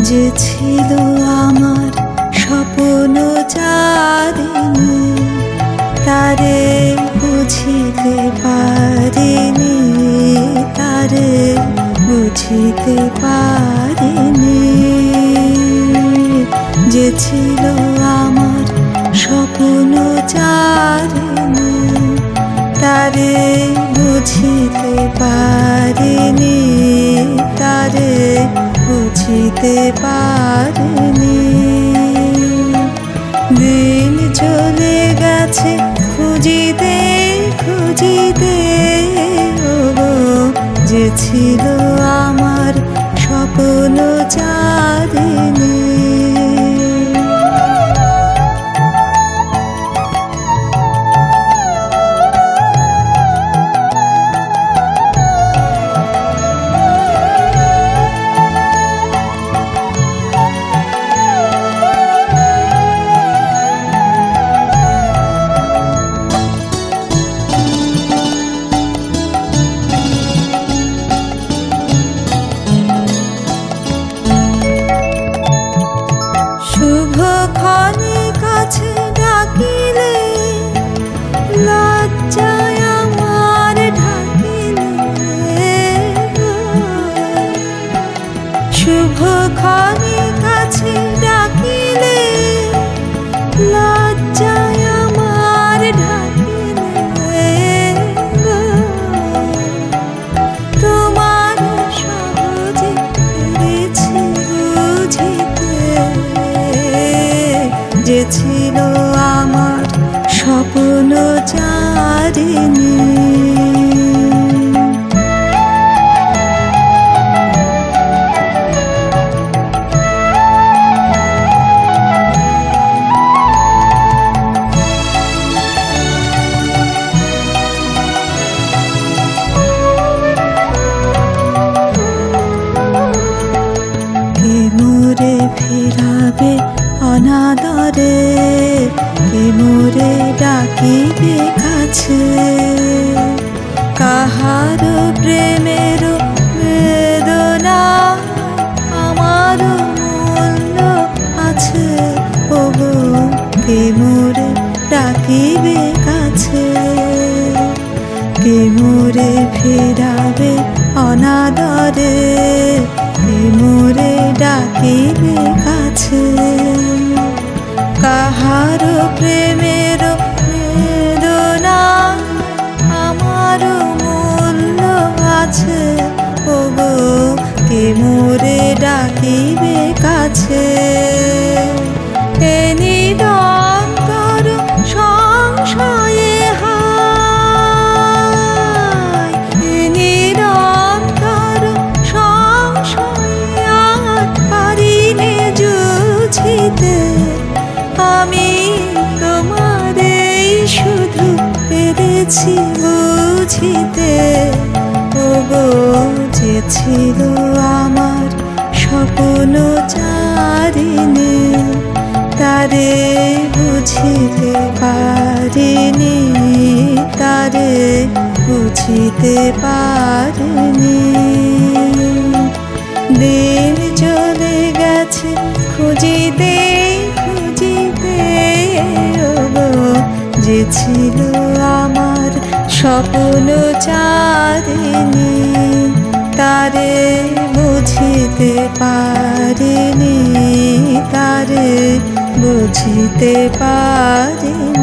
যে ছিল আমার স্বপ্ন চারিণী, তারে বুঝিতে পারিনি, তারে বুঝিতে পারিনি। যে ছিল আমার স্বপ্ন চারিণী, তারে বুঝিতে পারিনি, তারে বুঝিতে পারিনি। দিন চলে গেছে খুঁজিতে খুঁজিতে, ওগো যে ছিল আমার স্বপ্ন চারিণী। শুভক্ষণে কাছে ডাকিলে, লজ্জায় আমার ঢাকিলে। শুভক্ষণে কাছে ডাকিলে, লজ্জায় আমার ঢাকিলে। তোমার সহজে পেরেছি বুঝিতে, যে ছিল আমার স্বপ্ন চারিণী। কে মোরে ফিরাবে অনাদরে, কে মোরে ডাকিবে কাছে। কাহার প্রেমের বেদনা আমার মূল্য আছে, ওগো কে মোরে ডাকিবে কাছে। কে মোরে ফিরাবে অনাদরে, কে মোরে ডাকিবে কাছে। কাহার প্রেমের বেদনা আমার মূল্য আছে, ওগো কে মোরে ডাকিবে কাছে। এ নিরন্তর সংশয়ে হায়, এ নিরন্তর সংশয়ে আর পারিনে জুঝিতে। আমি তোমারেই শুধু পেরেছি বুঝিতে, ওগো যে ছিল আমার স্বপ্ন চারিণী, তারে বুঝিতে পারিনি, তারে বুঝিতে পারিনি। দিন চলে গেছে খুঁজিতে খুঁজিতে, ওগো যে ছিল আমার স্বপ্ন চারিণী, তারে বুঝিতে পারিনি, তারে বুঝিতে পারিনি।